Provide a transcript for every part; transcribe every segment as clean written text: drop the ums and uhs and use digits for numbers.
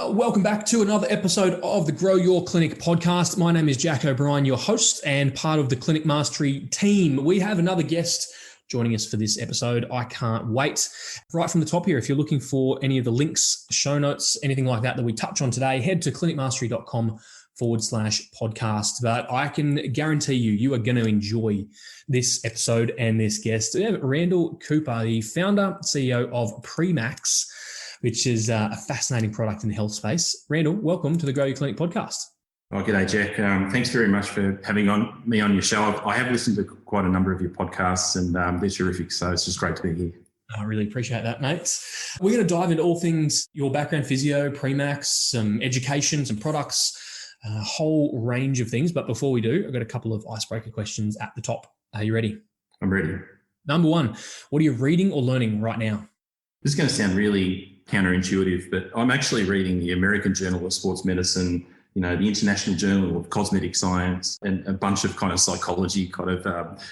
Welcome back to another episode of the Grow Your Clinic podcast. My name is Jack O'Brien, your host and part of the Clinic Mastery team. We have another guest joining us for this episode. I can't wait. Right from the top here, if you're looking for any of the links, show notes, anything like that we touch on today, head to clinicmastery.com/podcast. But I can guarantee you are going to enjoy this episode and this guest. We have Randall Cooper, the founder, CEO of Premax, which is a fascinating product in the health space. Randall, welcome to the Grow Your Clinic podcast. Oh, g'day, Jack. Thanks very much for having me on your show. I have listened to quite a number of your podcasts and they're terrific. So it's just great to be here. I really appreciate that, mate. We're going to dive into all things your background, physio, Premax, some education, some products, a whole range of things. But before we do, I've got a couple of icebreaker questions at the top. Are you ready? I'm ready. Number one, what are you reading or learning right now? This is going to sound really counterintuitive, but I'm actually reading the American Journal of Sports Medicine, the International Journal of Cosmetic Science, and a bunch of kind of psychology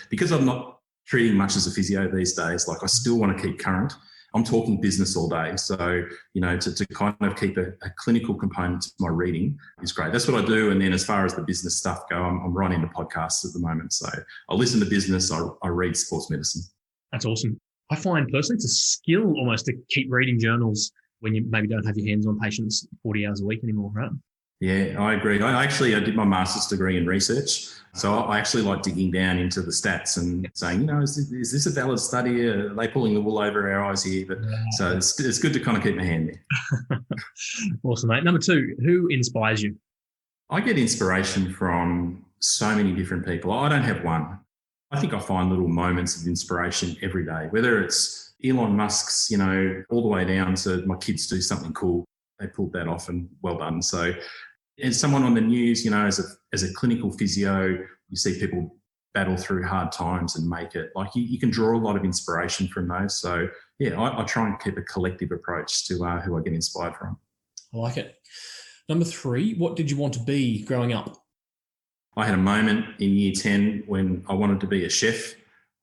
because I'm not treating much as a physio these days. Like I still want to keep current. I'm talking business all day. So, to kind of keep a clinical component to my reading is great. That's what I do. And then as far as the business stuff go, I'm right into podcasts at the moment. So I listen to business. I read sports medicine. That's awesome. I find personally it's a skill almost to keep reading journals when you maybe don't have your hands on patients 40 hours a week anymore, right? Yeah, I agree. I did my master's degree in research. So I actually like digging down into the stats and saying, is this a valid study? Are they pulling the wool over our eyes here? But so it's good to kind of keep my hand there. Awesome, mate. Number two, who inspires you? I get inspiration from so many different people. I don't have one. I think I find little moments of inspiration every day, whether it's Elon Musk's, all the way down to my kids do something cool. They pulled that off and well done. So as someone on the news, as a clinical physio, you see people battle through hard times and make it. Like you can draw a lot of inspiration from those. So yeah, I try and keep a collective approach to who I get inspired from. I like it. Number three, what did you want to be growing up? I had a moment in year 10 when I wanted to be a chef.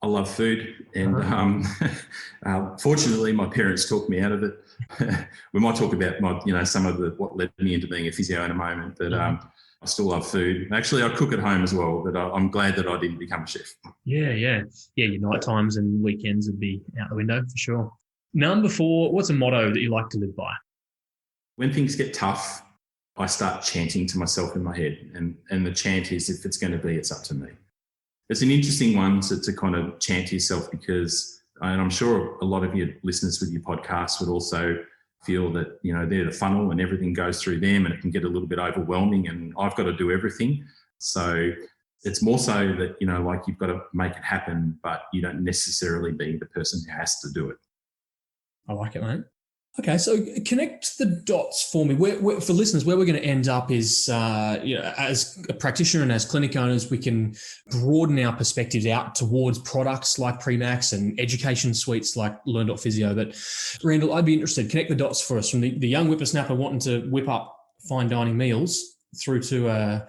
I love food and fortunately my parents talked me out of it. We might talk about some of what led me into being a physio in a moment, but I still love food. Actually, I cook at home as well, but I'm glad that I didn't become a chef. Yeah. Your night times and weekends would be out the window for sure. Number four, what's a motto that you like to live by? When things get tough, I start chanting to myself in my head. And the chant is, if it's going to be, it's up to me. It's an interesting one to kind of chant to yourself because, and I'm sure a lot of your listeners with your podcast would also feel that, they're the funnel and everything goes through them and it can get a little bit overwhelming and I've got to do everything. So it's more so that, like you've got to make it happen, but you don't necessarily be the person who has to do it. I like it, mate. Okay, so connect the dots for me. For listeners, where we're going to end up is, as a practitioner and as clinic owners, we can broaden our perspectives out towards products like Premax and education suites like Learn.Physio. But Randall, I'd be interested, connect the dots for us from the young whippersnapper wanting to whip up fine dining meals through to a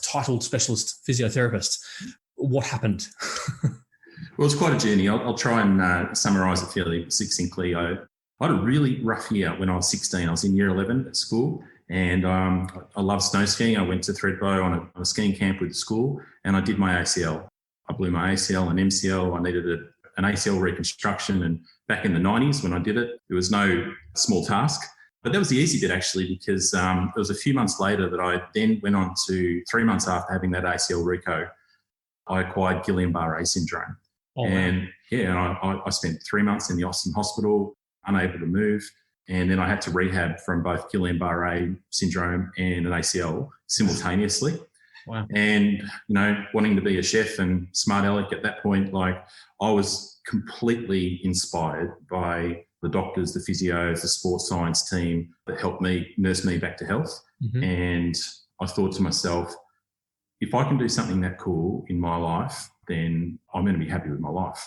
titled specialist physiotherapist. What happened? Well, it's quite a journey. I'll try and summarise it fairly succinctly. I had a really rough year when I was 16. I was in year 11 at school and I love snow skiing. I went to Thredbo on a skiing camp with the school and I did my ACL. I blew my ACL and MCL. I needed an ACL reconstruction, and back in the 90s when I did it, it was no small task. But that was the easy bit actually because it was a few months later that I then went on to 3 months after having that ACL reco, I acquired Guillain-Barré syndrome. Oh, and I spent 3 months in the Austin hospital, unable to move. And then I had to rehab from both Guillain-Barré syndrome and an ACL simultaneously. Wow. And, wanting to be a chef and smart aleck at that point, I was completely inspired by the doctors, the physios, the sports science team that helped me nurse me back to health. Mm-hmm. And I thought to myself, if I can do something that cool in my life, then I'm going to be happy with my life.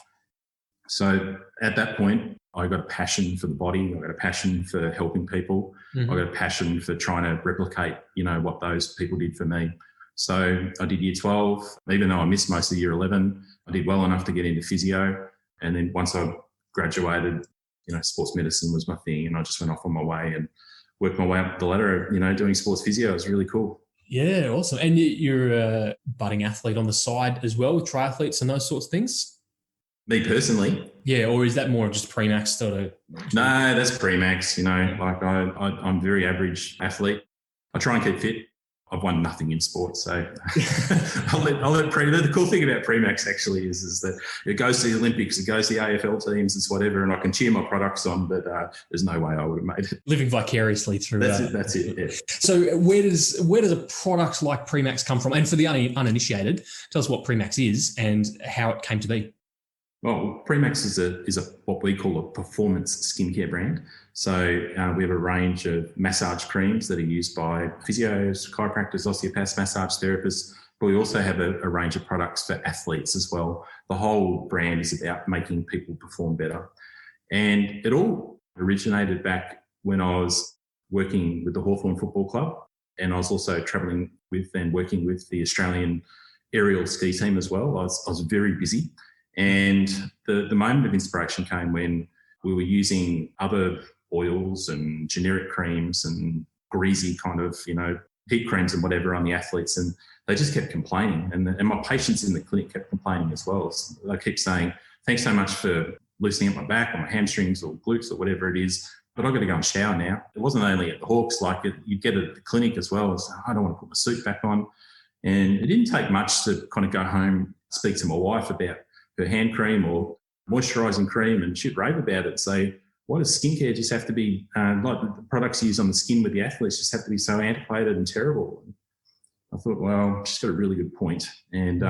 So at that point, I got a passion for the body. I got a passion for helping people. Mm-hmm. I got a passion for trying to replicate, what those people did for me. So I did year 12, even though I missed most of year 11, I did well enough to get into physio. And then once I graduated, sports medicine was my thing and I just went off on my way. And worked my way up the ladder, doing sports physio. It was really cool. Yeah, awesome. And you're a budding athlete on the side as well with triathletes and those sorts of things? Me personally? Yeah, or is that more just pre-max sort of? No, that's pre-max. Like I'm a very average athlete. I try and keep fit. I've won nothing in sports, so I'll let the cool thing about Premax actually is that it goes to the Olympics, it goes to the AFL teams, it's whatever, and I can cheer my products on, but there's no way I would have made it. Living vicariously through. That's it. Yeah. So where does a product like Premax come from? And for the uninitiated, tell us what Premax is and how it came to be. Well, Premax is a what we call a performance skincare brand. So we have a range of massage creams that are used by physios, chiropractors, osteopaths, massage therapists, but we also have a range of products for athletes as well. The whole brand is about making people perform better. And it all originated back when I was working with the Hawthorn Football Club, and I was also travelling with and working with the Australian aerial ski team as well. I was very busy. And the moment of inspiration came when we were using other oils and generic creams and greasy kind of, heat creams and whatever on the athletes. And they just kept complaining. And my patients in the clinic kept complaining as well. So they keep saying, thanks so much for loosening up my back or my hamstrings or glutes or whatever it is, but I've got to go and shower now. It wasn't only at the Hawks, you'd get it at the clinic as well. So I don't want to put my suit back on. And it didn't take much to kind of go home, speak to my wife about her hand cream or moisturising cream, and she'd rave about it. Say, why does skincare just have to be, like the products used on the skin with the athletes just have to be so antiquated and terrible? And I thought, well, she's got a really good point. And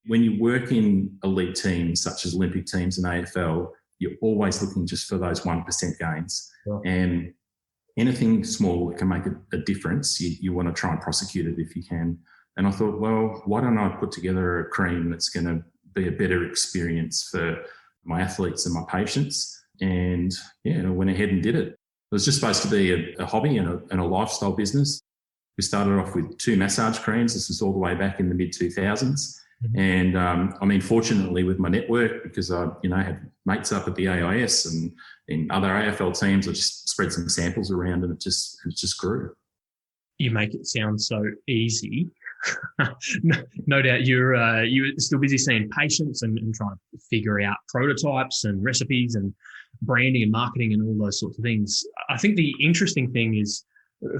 when you work in elite teams such as Olympic teams and AFL, you're always looking just for those 1% gains. Yeah. And anything small that can make a difference, you want to try and prosecute it if you can. And I thought, well, why don't I put together a cream that's going to be a better experience for my athletes and my patients? And I went ahead and did it. It was just supposed to be a hobby and a lifestyle business. We started off with 2 massage creams. This was all the way back in the mid-2000s. Mm-hmm. And fortunately with my network, because I had mates up at the AIS and in other AFL teams, I just spread some samples around and it just grew. You make it sound so easy. No doubt you're still busy seeing patients and trying to figure out prototypes and recipes and branding and marketing and all those sorts of things. I think the interesting thing is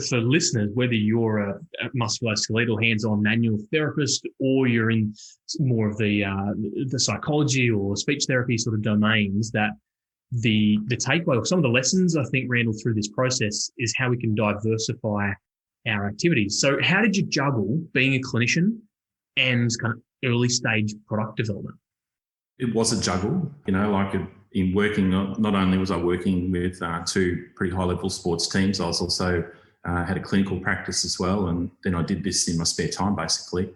for listeners, whether you're a musculoskeletal hands-on manual therapist or you're in more of the psychology or speech therapy sort of domains, that the takeaway or some of the lessons I think, Randall, through this process is how we can diversify our activities. So how did you juggle being a clinician and kind of early stage product development? It was a juggle, in working, not only was I working with 2 pretty high level sports teams, I was also had a clinical practice as well. And then I did this in my spare time, basically.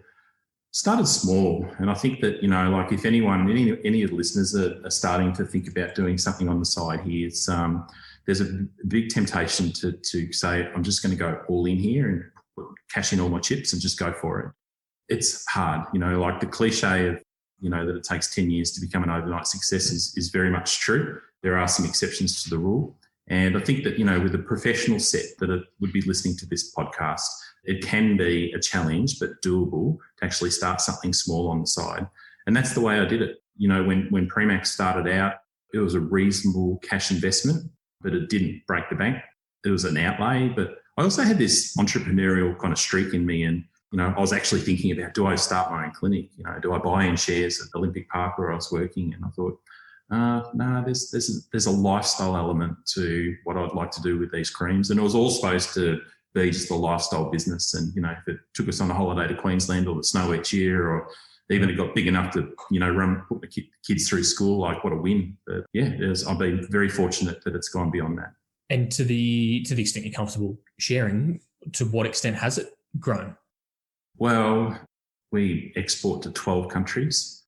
Started small. And I think that, if any of the listeners are starting to think about doing something on the side here, it's, there's a big temptation to say, I'm just going to go all in here and cash in all my chips and just go for it. It's hard, like the cliche of, that it takes 10 years to become an overnight success is very much true. There are some exceptions to the rule. And I think that, with a professional set that would be listening to this podcast, it can be a challenge, but doable to actually start something small on the side. And that's the way I did it. When Premax started out, it was a reasonable cash investment, but it didn't break the bank. It was an outlay, but I also had this entrepreneurial kind of streak in me. And, I was actually thinking about, do I start my own clinic? Do I buy in shares at Olympic Park where I was working? And I thought, no, there's a lifestyle element to what I'd like to do with these creams. And it was all supposed to be just a lifestyle business. And, if it took us on a holiday to Queensland or the snow each year, or even it got big enough to, put the kids through school, like what a win. But I've been very fortunate that it's gone beyond that. And to the extent you're comfortable sharing, to what extent has it grown? Well, we export to 12 countries.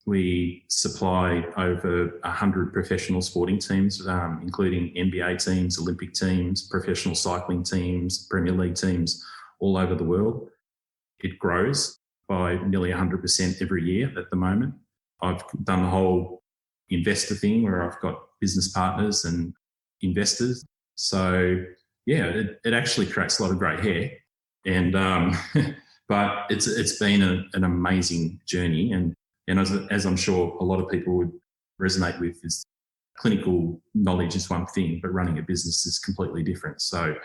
We supply over 100 professional sporting teams, including NBA teams, Olympic teams, professional cycling teams, Premier League teams all over the world. It grows by nearly 100% every year at the moment. I've done the whole investor thing where I've got business partners and investors. So yeah, it actually creates a lot of grey hair. And but it's been an amazing journey, and as I'm sure a lot of people would resonate with, is clinical knowledge is one thing, but running a business is completely different. So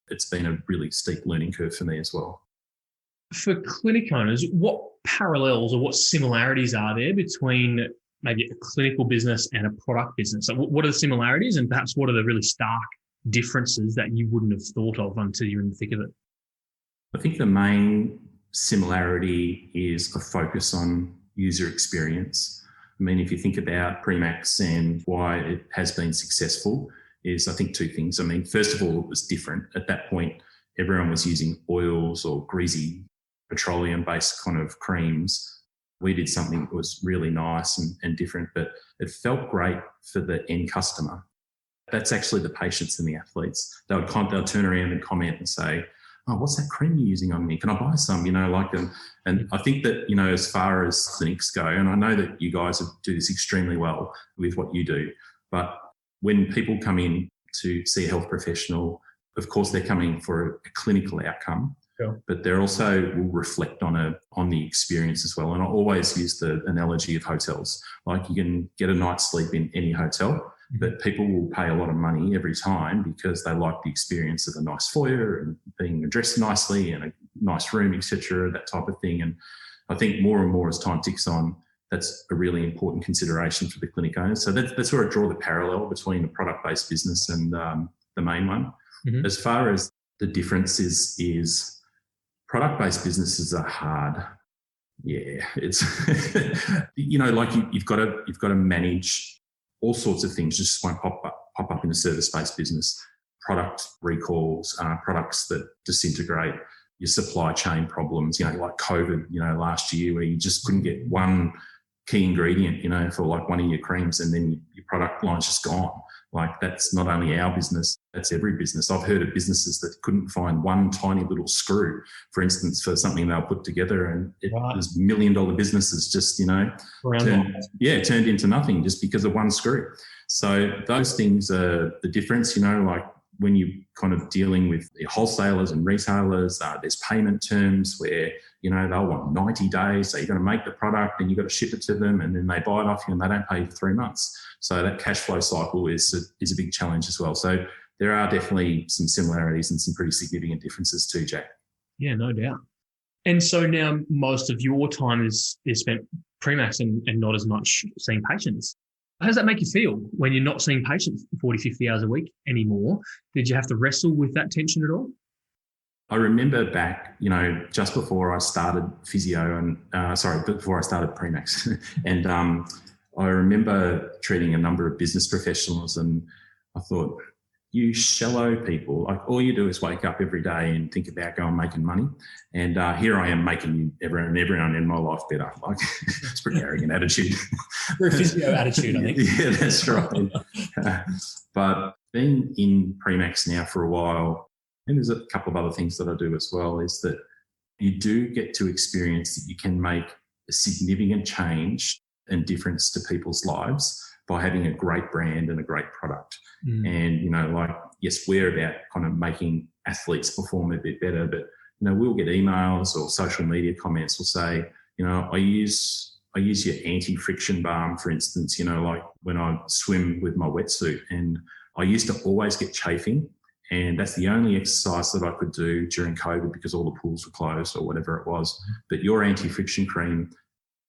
it's been a really steep learning curve for me as well. For clinic owners, what parallels or what similarities are there between maybe a clinical business and a product business? So what are the similarities, and perhaps what are the really stark differences that you wouldn't have thought of until you're in the thick of it? I think the main similarity is a focus on user experience. I mean, if you think about Premax and why it has been successful, is I think two things. I mean, first of all, it was different. At that point, everyone was using oils or greasy petroleum-based kind of creams. We did something that was really nice and different, but it felt great for the end customer. That's actually the patients and the athletes. They'll turn around and comment and say, "Oh, what's that cream you're using on me? Can I buy some?" And I think that, as far as clinics go, and I know that you guys do this extremely well with what you do, but when people come in to see a health professional, of course, they're coming for a clinical outcome. Sure. But they're also will reflect on the experience as well. And I always use the analogy of hotels. Like, you can get a night's sleep in any hotel, but people will pay a lot of money every time because they like the experience of a nice foyer and being dressed nicely and a nice room, etc., that type of thing. And I think more and more as time ticks on, that's a really important consideration for the clinic owners. So that's where I draw the parallel between the product-based business and the main one. Mm-hmm. As far as the differences is product-based businesses are hard. Yeah, it's like you've got to manage all sorts of things. Just won't pop up in a service-based business. Product recalls, products that disintegrate, your supply chain problems. Like COVID. Last year, where you just couldn't get one key ingredient. For like one of your creams, and then your product line's just gone. Like, that's not only our business, that's every business. I've heard of businesses that couldn't find one tiny little screw, for instance, for something they'll put together, and it was $1 million businesses just, turned into nothing just because of one screw. So those things are the difference, like when you're kind of dealing with the wholesalers and retailers, there's payment terms where, they'll want 90 days. So you've got to make the product and you've got to ship it to them, and then they buy it off you and they don't pay you for 3 months. So that cash flow cycle is a big challenge as well. So there are definitely some similarities and some pretty significant differences too, Jack. Yeah, no doubt. And so now most of your time is spent Premax and not as much seeing patients. How does that make you feel when you're not seeing patients 40, 50 hours a week anymore? Did you have to wrestle with that tension at all? I remember back, just before I started physio before I started Premax. And I remember treating a number of business professionals, and I thought, you shallow people, like, all you do is wake up every day and think about going making money. And here I am making everyone in my life better. Like, it's a pretty arrogant attitude. Very physio attitude, I think. Yeah, that's right. But being in Premax now for a while, and there's a couple of other things that I do as well, is that you do get to experience that you can make a significant change and difference to people's lives by having a great brand and a great product. And, yes, we're about kind of making athletes perform a bit better, but, we'll get emails or social media comments will say, I use your anti-friction balm, for instance, like when I swim with my wetsuit, and I used to always get chafing, and that's the only exercise that I could do during COVID because all the pools were closed or whatever it was. But your anti-friction cream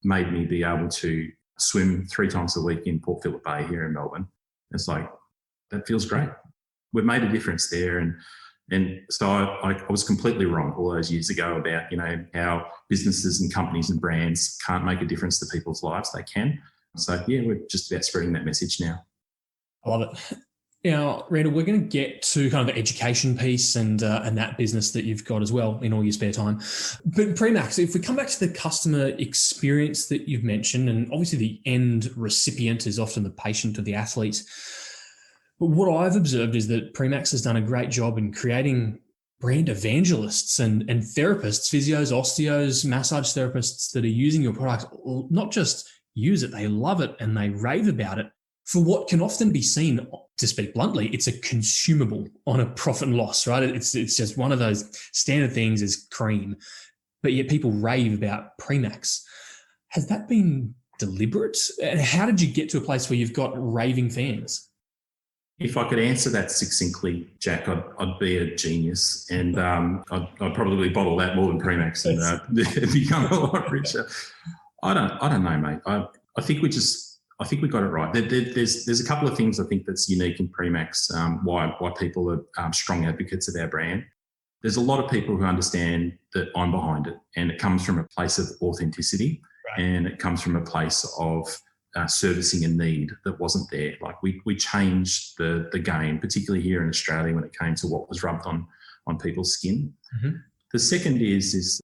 made me be able to swim 3 times a week in Port Phillip Bay here in Melbourne. It's like, that feels great. We've made a difference there. And so I was completely wrong all those years ago about, how businesses and companies and brands can't make a difference to people's lives. They can. So, yeah, we're just about spreading that message now. I love it. Now, Randall, we're going to get to kind of the education piece and that business that you've got as well in all your spare time. But Premax, if we come back to the customer experience that you've mentioned, and obviously the end recipient is often the patient or the athlete. But what I've observed is that Premax has done a great job in creating brand evangelists and therapists, physios, osteos, massage therapists that are using your product, not just use it, they love it and they rave about it for what can often be seen, to speak bluntly, it's a consumable on a profit and loss, right? It's just one of those standard things is cream, but yet people rave about Premax. Has that been deliberate? And how did you get to a place where you've got raving fans? If I could answer that succinctly, Jack, I'd be a genius, and I'd probably bottle that more than Premax and become a lot richer. I don't know, mate. I think we got it right. There's a couple of things I think that's unique in Premax. Why people are strong advocates of our brand. There's a lot of people who understand that I'm behind it, and it comes from a place of authenticity, right. And it comes from a place of servicing a need that wasn't there. Like we changed the game, particularly here in Australia, when it came to what was rubbed on people's skin. Mm-hmm. The second is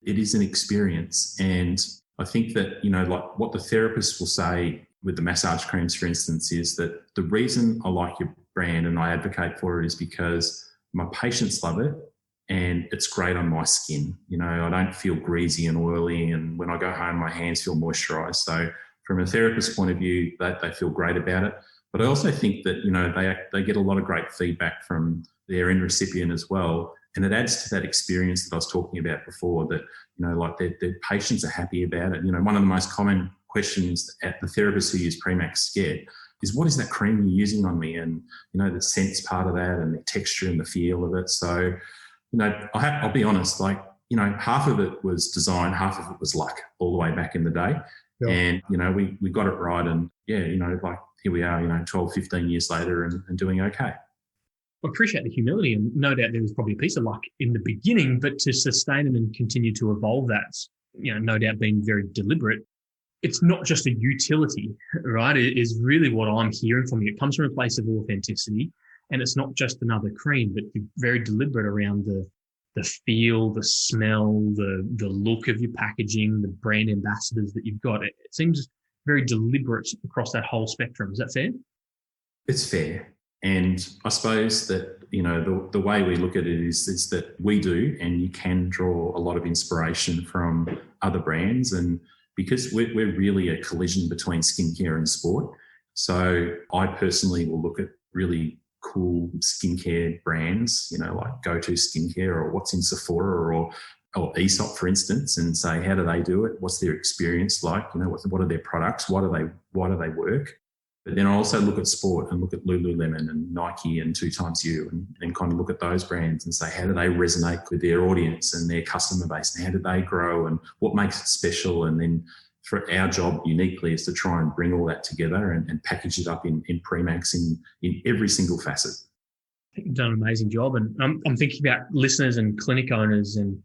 it is an experience, and I think that, like what the therapists will say with the massage creams, for instance, is that the reason I like your brand and I advocate for it is because my patients love it and it's great on my skin. I don't feel greasy and oily, and when I go home, my hands feel moisturized. So from a therapist's point of view, they feel great about it. But I also think that, they get a lot of great feedback from their end recipient as well. And it adds to that experience that I was talking about before, that, like their patients are happy about it. One of the most common questions at the therapists who use Premax get is, what is that cream you're using on me? And, the scent's part of that, and the texture and the feel of it. So, I'll be honest, half of it was design, half of it was luck all the way back in the day. Yeah. And, we got it right. And here we are, 12, 15 years later and doing okay. I appreciate the humility, and no doubt there was probably a piece of luck in the beginning, but to sustain it and continue to evolve that, no doubt being very deliberate. It's not just a utility, right? It is really what I'm hearing from you. It comes from a place of authenticity, and it's not just another cream, but you're very deliberate around the feel, the smell, the look of your packaging, the brand ambassadors that you've got. It seems very deliberate across that whole spectrum. Is that fair? It's fair. And I suppose that, the way we look at it is that we do, and you can draw a lot of inspiration from other brands. And because we're really a collision between skincare and sport. So I personally will look at really cool skincare brands, like Go-To Skincare or what's in Sephora or Aesop, for instance, and say, how do they do it? What's their experience like? What are their products? Why do they work? But then I also look at sport and look at Lululemon and Nike and 2XU and kind of look at those brands and say, how do they resonate with their audience and their customer base, and how do they grow and what makes it special? And then for our job uniquely is to try and bring all that together and package it up in Premax in every single facet. I think you've done an amazing job. And I'm thinking about listeners and clinic owners, and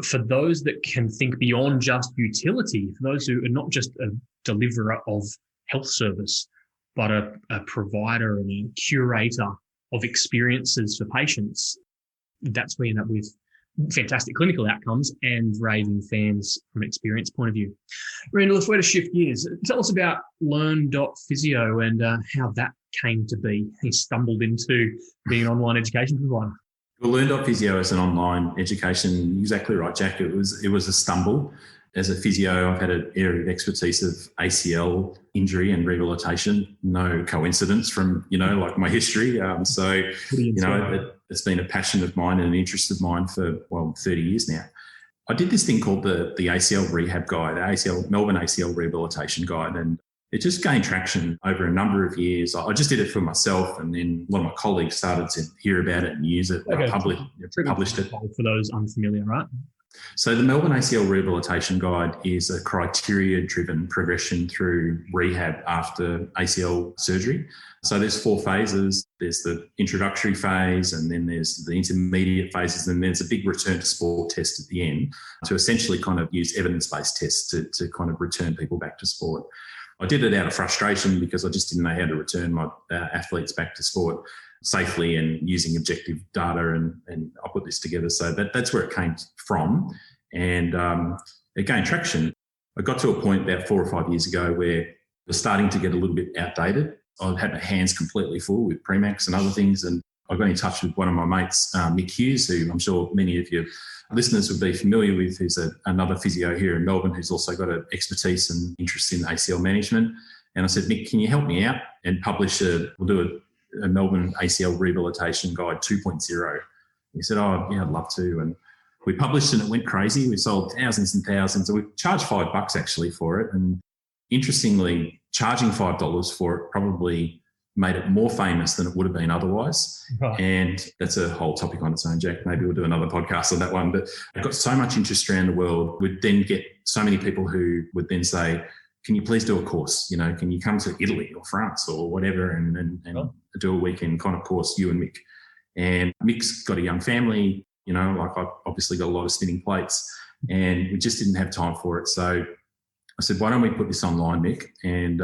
for those that can think beyond just utility, for those who are not just a deliverer of health service, but a provider and a curator of experiences for patients, that's where you end up with fantastic clinical outcomes and raving fans from an experience point of view. Randall, if we're to shift gears, tell us about Learn.physio and how that came to be. He stumbled into being an online education provider. Well, Learn.physio is an online education. Exactly right, Jack. It was a stumble. As a physio, I've had an area of expertise of ACL injury and rehabilitation. No coincidence from, like my history. It's been a passion of mine and an interest of mine for, 30 years now. I did this thing called the ACL Rehab Guide, Melbourne ACL Rehabilitation Guide, and it just gained traction over a number of years. I just did it for myself, and then one of my colleagues started to hear about it and use it. Okay. I published it. For those unfamiliar, right? So the Melbourne ACL Rehabilitation Guide is a criteria-driven progression through rehab after ACL surgery. So there's 4 phases. There's the introductory phase, and then there's the intermediate phases, and there's a big return to sport test at the end to essentially kind of use evidence-based tests to kind of return people back to sport. I did it out of frustration because I just didn't know how to return my athletes back to sport safely and using objective data, and I put this together. So that's where it came from, and it gained traction. I got to a point about 4 or 5 years ago where it was starting to get a little bit outdated. I had my hands completely full with Premax and other things, and I got in touch with one of my mates, Mick Hughes, who I'm sure many of your listeners would be familiar with, who's another physio here in Melbourne who's also got an expertise and interest in ACL management. And I said, Mick, can you help me out and we'll do a Melbourne ACL Rehabilitation Guide 2.0. He said, oh, yeah, I'd love to. And we published and it went crazy. We sold thousands and thousands. And we charged $5 actually for it. And interestingly, charging $5 for it probably made it more famous than it would have been otherwise. Right. And that's a whole topic on its own, Jack. Maybe we'll do another podcast on that one. But it got so much interest around the world. We'd then get so many people who would then say, can you please do a course? You know, can you come to Italy or France or whatever and do a weekend kind of course, you and Mick? And Mick's got a young family, you know, like I've obviously got a lot of spinning plates and we just didn't have time for it. So I said, why don't we put this online, Mick? And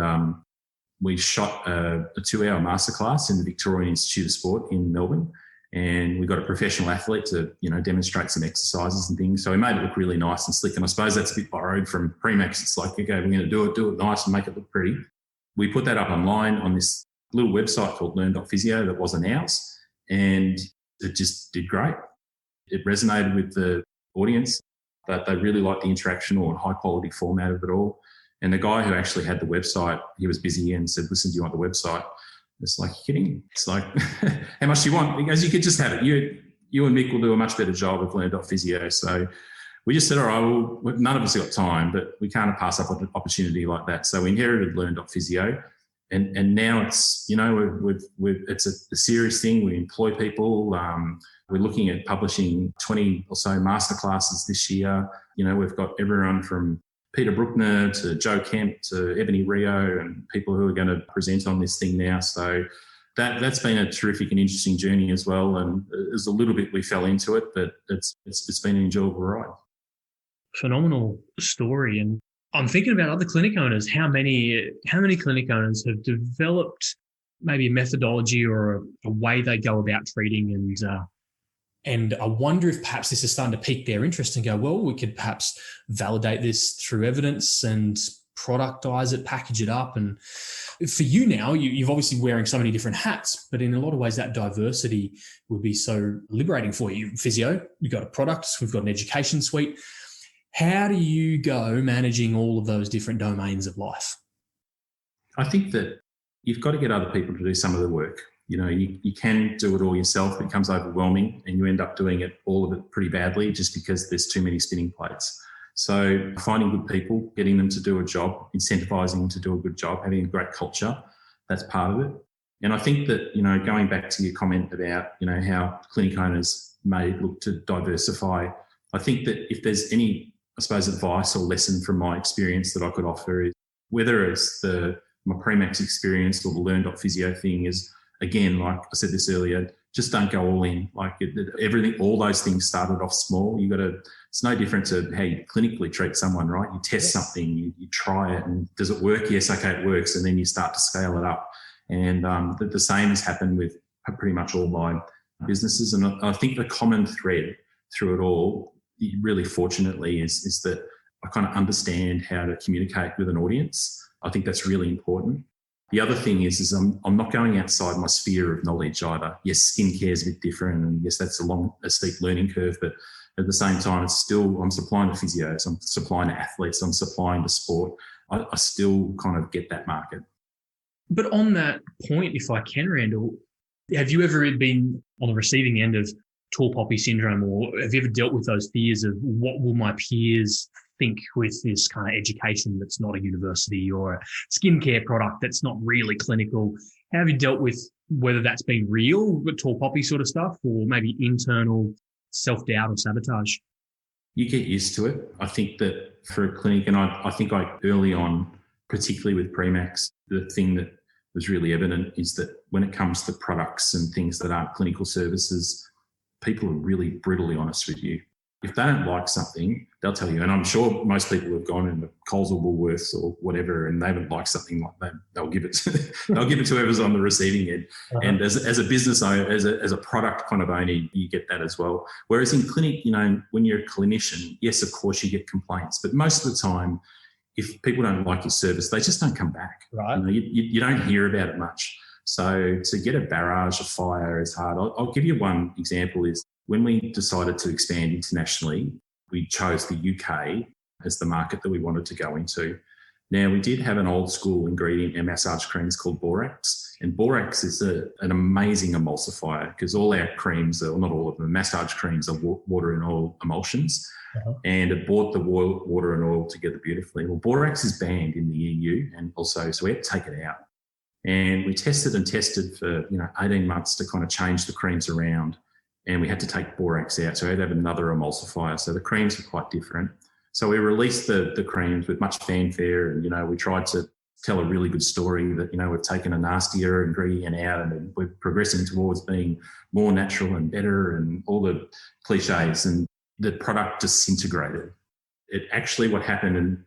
we shot a 2-hour masterclass in the Victorian Institute of Sport in Melbourne. And we got a professional athlete to, you know, demonstrate some exercises and things. So we made it look really nice and slick. And I suppose that's a bit borrowed from Premax. It's like, okay, we're going to do it nice and make it look pretty. We put that up online on this little website called learn.physio that wasn't ours. And it just did great. It resonated with the audience. That they really liked the interaction or high quality format of it all. And the guy who actually had the website, he was busy and said, listen, do you want the website? It's like, you're kidding. It's like, how much do you want? Because you could just have it. You and Mick will do a much better job of learn.physio. So we just said, all right, well, none of us have got time, but we can't pass up an opportunity like that. So we inherited learn.physio. And now it's, you know, it's a serious thing. We employ people. We're looking at publishing 20 or so masterclasses this year. You know, we've got everyone from Peter Bruckner to Joe Kemp to Ebony Rio and people who are going to present on this thing now. So that's been a terrific and interesting journey as well. And there's a little bit we fell into it, but it's been an enjoyable ride. Phenomenal story. And I'm thinking about other clinic owners. How many clinic owners have developed maybe a methodology or a way they go about treating, and I wonder if perhaps this is starting to pique their interest and go, well, we could perhaps validate this through evidence and productize it, package it up. And for you now, you've obviously wearing so many different hats, but in a lot of ways that diversity would be so liberating for you. Physio, you've got a product, we've got an education suite. How do you go managing all of those different domains of life? I think that you've got to get other people to do some of the work. You know, you can do it all yourself. It becomes overwhelming and you end up doing all of it pretty badly just because there's too many spinning plates. So finding good people, getting them to do a job, incentivizing them to do a good job, having a great culture, that's part of it. And I think that, you know, going back to your comment about, you know, how clinic owners may look to diversify, I think that if there's any, I suppose, advice or lesson from my experience that I could offer is whether it's my Premax experience or the learn.physio thing is, again, like I said this earlier, just don't go all in. Like everything, all those things started off small. It's no different to how you clinically treat someone, right? You test something, you try it, and does it work? Yes, okay, it works. And then you start to scale it up. And the same has happened with pretty much all my businesses. And I think the common thread through it all, really fortunately, is that I kind of understand how to communicate with an audience. I think that's really important. The other thing is I'm not going outside my sphere of knowledge either. Yes, skincare is a bit different, and yes, that's a steep learning curve, but at the same time, it's still, I'm supplying to physios, I'm supplying to athletes, I'm supplying to sport. I still kind of get that market. But on that point, if I can, Randall, have you ever been on the receiving end of tall poppy syndrome, or have you ever dealt with those fears of what will my peers think with this kind of education that's not a university, or a skincare product that's not really clinical? How have you dealt with whether that's been real, tall poppy sort of stuff, or maybe internal self-doubt or sabotage? You get used to it. I think that for a clinic, and I think early on, particularly with Premax, the thing that was really evident is that when it comes to products and things that aren't clinical services, people are really brutally honest with you. If they don't like something, they'll tell you. And I'm sure most people have gone into Coles or Woolworths or whatever, and they haven't liked something like that. They'll give it to whoever's on the receiving end. Uh-huh. And as a business owner, as a product kind of owner, you get that as well. Whereas in clinic, you know, when you're a clinician, yes, of course you get complaints, but most of the time, if people don't like your service, they just don't come back. Right. You know, you don't hear about it much. So to get a barrage of fire is hard. I'll give you one example is when we decided to expand internationally, we chose the UK as the market that we wanted to go into. Now, we did have an old school ingredient in massage creams called borax. And borax is an amazing emulsifier because all our creams, or not all of them, massage creams are water and oil emulsions. Uh-huh. And it brought the water and oil together beautifully. Well, borax is banned in the EU, and also, so we had to take it out. And we tested for 18 months to kind of change the creams around, and we had to take borax out. So we had to have another emulsifier. So the creams are quite different. So we released the creams with much fanfare, and we tried to tell a really good story that we've taken a nastier ingredient out and we're progressing towards being more natural and better and all the cliches, and the product disintegrated. It actually, what happened, and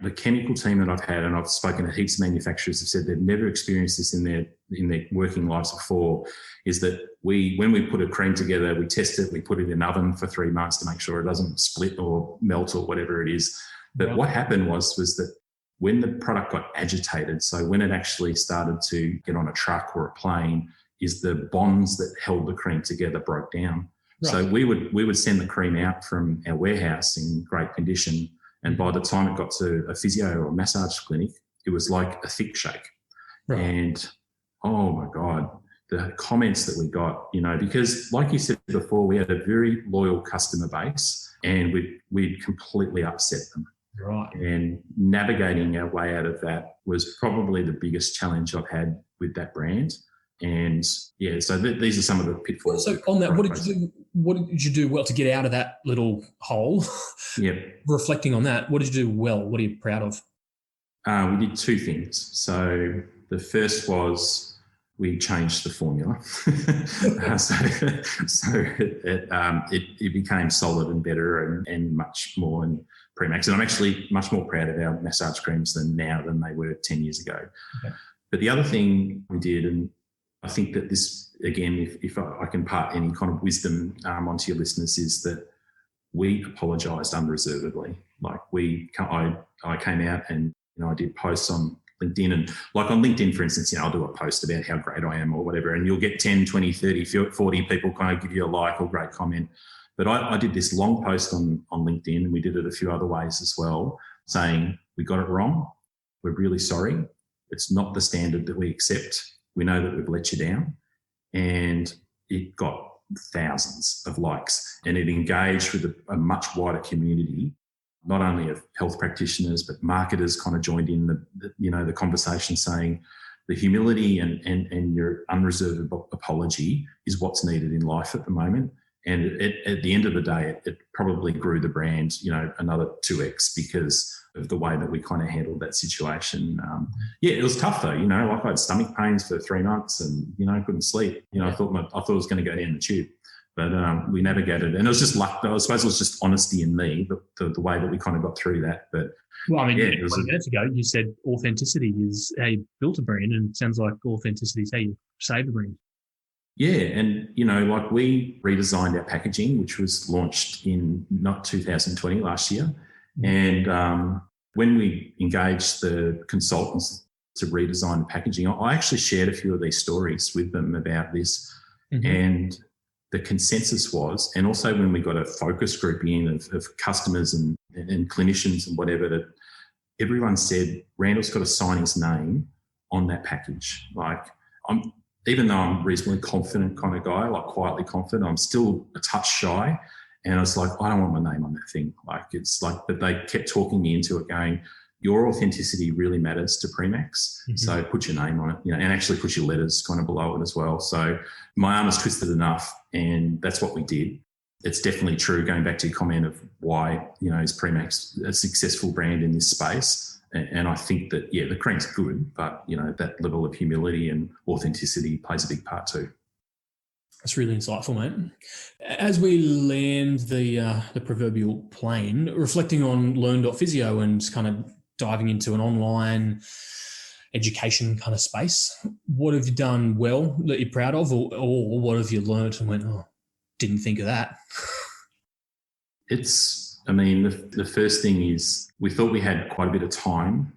the chemical team that I've had, and I've spoken to heaps of manufacturers, have said they've never experienced this in their working lives before, is that when we put a cream together, we test it, we put it in an oven for 3 months to make sure it doesn't split or melt or whatever it is. But Right. what happened was that when the product got agitated, so when it actually started to get on a truck or a plane, is the bonds that held the cream together broke down. Right. So we would send the cream out from our warehouse in great condition, and by the time it got to a physio or a massage clinic, it was like a thick shake. Right. And oh my God, the comments that we got, because like you said before, we had a very loyal customer base and we'd completely upset them. Right. And navigating our way out of that was probably the biggest challenge I've had with that brand. And yeah, so these are some of the pitfalls. So on that, what did you do well to get out of that little hole? Yeah. Reflecting on that, what did you do well? What are you proud of? We did two things. So the first was we changed the formula. so it became solid and better and much more in Premax. And I'm actually much more proud of our massage creams than they were 10 years ago. Okay. But the other thing we did, and I think that this, again, if I can part any kind of wisdom onto your listeners, is that we apologised unreservedly. Like I came out and I did posts on LinkedIn, and like on LinkedIn, for instance, I'll do a post about how great I am or whatever, and you'll get 10, 20, 30, 40 people kind of give you a like or great comment. But I did this long post on LinkedIn, and we did it a few other ways as well, saying we got it wrong. We're really sorry. It's not the standard that we accept. We know that we've let you down. And it got thousands of likes, and it engaged with a much wider community, not only of health practitioners, but marketers kind of joined in the conversation, saying the humility and your unreserved apology is what's needed in life at the moment. And at the end of the day, it probably grew the brand, another 2x because of the way that we kind of handled that situation. It was tough though, like I had stomach pains for 3 months and, I couldn't sleep. I thought it was going to go down the tube, but we navigated, and it was just luck. I suppose it was just honesty in me, the way that we kind of got through that. But well, I mean, 20 minutes ago, you said authenticity is how you built a brand, and it sounds like authenticity is how you save a brand. Yeah, and like we redesigned our packaging, which was launched in not 2020 last year, and when we engaged the consultants to redesign the packaging, I actually shared a few of these stories with them about this, and the consensus was, and also when we got a focus group in of customers and clinicians and whatever, that everyone said Randall's got to sign his name on that package. Like even though I'm a reasonably confident kind of guy, like quietly confident, I'm still a touch shy. And I was like, I don't want my name on that thing. Like, it's like, but they kept talking me into it, going, your authenticity really matters to Premax. So put your name on it, and actually put your letters kind of below it as well. So my arm is twisted enough, and that's what we did. It's definitely true, going back to your comment of why, is Premax a successful brand in this space. And I think that, the cream's good, but, that level of humility and authenticity plays a big part too. That's really insightful, mate. As we land the proverbial plane, reflecting on Learn.physio and kind of diving into an online education kind of space, what have you done well that you're proud of, or what have you learnt and went, didn't think of that? The first thing is we thought we had quite a bit of time.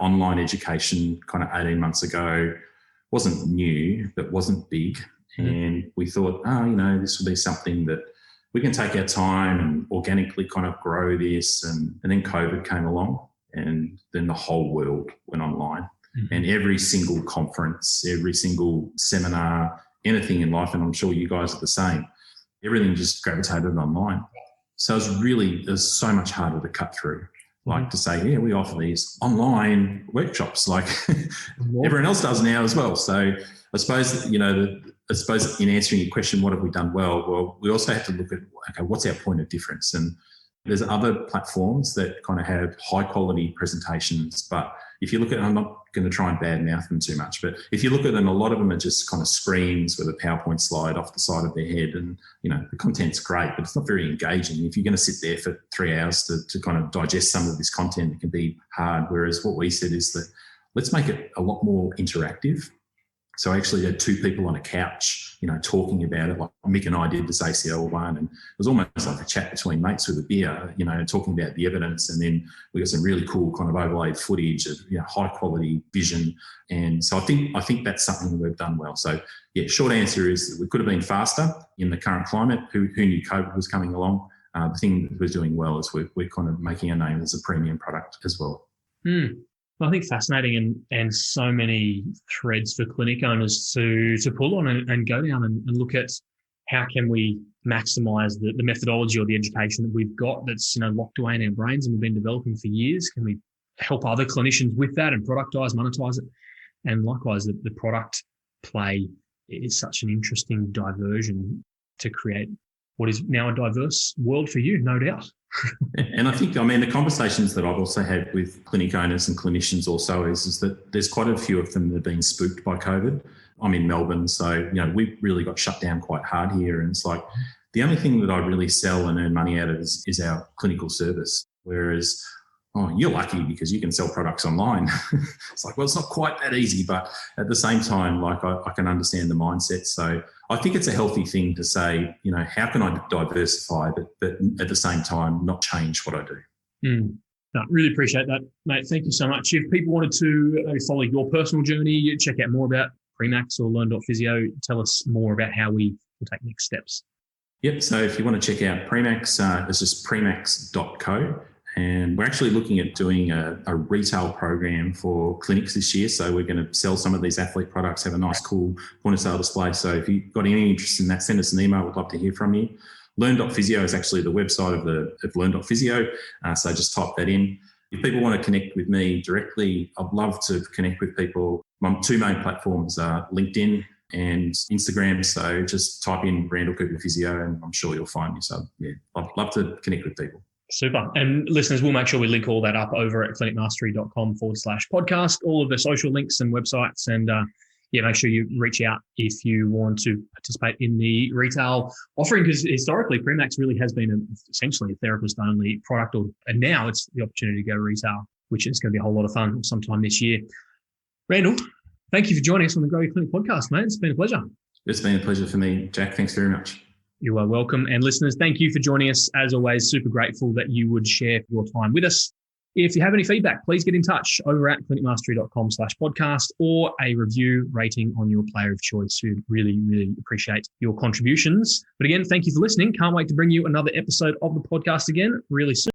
Online education kind of 18 months ago wasn't new, but wasn't big. And we thought, this will be something that we can take our time and organically kind of grow this. And then COVID came along, and then the whole world went online. Mm-hmm. And every single conference, every single seminar, anything in life, and I'm sure you guys are the same, everything just gravitated online. So it was so much harder to cut through. Like to say, yeah, we offer these online workshops like everyone else does now as well. So I suppose, in answering your question, what have we done well? Well, we also have to look at, okay, what's our point of difference? And there's other platforms that kind of have high quality presentations, but if you look at, I'm not going to try and badmouth them too much, but if you look at them, a lot of them are just kind of screens with a PowerPoint slide off the side of their head, and the content's great, but it's not very engaging. If you're going to sit there for 3 hours to kind of digest some of this content, it can be hard. Whereas what we said is that let's make it a lot more interactive. So I actually had 2 people on a couch, talking about it. Like Mick and I did this ACL one, and it was almost like a chat between mates with a beer, talking about the evidence. And then we got some really cool kind of overlaid footage of high quality vision. And so I think that's something we've done well. So yeah, short answer is that we could have been faster in the current climate. Who knew COVID was coming along? The thing that we're doing well is we're kind of making a name as a premium product as well. Well, I think fascinating and so many threads for clinic owners to pull on and go down and look at how can we maximise the methodology or the education that we've got that's locked away in our brains and we've been developing for years. Can we help other clinicians with that and productise, monetize it? And likewise, the product play is such an interesting diversion to create what is now a diverse world for you, no doubt. And I think, the conversations that I've also had with clinic owners and clinicians also is that there's quite a few of them that have been spooked by COVID. I'm in Melbourne, so, we really got shut down quite hard here. And it's like the only thing that I really sell and earn money out of is our clinical service. Whereas, you're lucky because you can sell products online. It's like, well, it's not quite that easy, but at the same time, like I can understand the mindset. So I think it's a healthy thing to say, how can I diversify, but at the same time, not change what I do. No, really appreciate that, mate. Thank you so much. If people wanted to follow your personal journey, check out more about Premax or Learn.physio, tell us more about how we will take next steps. Yep. So if you want to check out Premax, it's just premax.co. And we're actually looking at doing a retail program for clinics this year. So we're going to sell some of these athlete products, have a nice, cool point of sale display. So if you've got any interest in that, send us an email. We'd love to hear from you. Learn.physio is actually the website of Learn.physio. So just type that in. If people want to connect with me directly, I'd love to connect with people. My 2 main platforms are LinkedIn and Instagram. So just type in Randall Cooper Physio and I'm sure you'll find me. So yeah, I'd love to connect with people. Super. And listeners, we'll make sure we link all that up over at clinicmastery.com/podcast, all of the social links and websites. And make sure you reach out if you want to participate in the retail offering, because historically Premax really has been essentially a therapist-only product, and now it's the opportunity to go retail, which is going to be a whole lot of fun sometime this year. Randall, thank you for joining us on the Grow Your Clinic podcast, mate. It's been a pleasure. It's been a pleasure for me, Jack. Thanks very much. You are welcome. And listeners, thank you for joining us. As always, super grateful that you would share your time with us. If you have any feedback, please get in touch over at clinicmastery.com/podcast or a review rating on your player of choice. We'd really, really appreciate your contributions. But again, thank you for listening. Can't wait to bring you another episode of the podcast again really soon.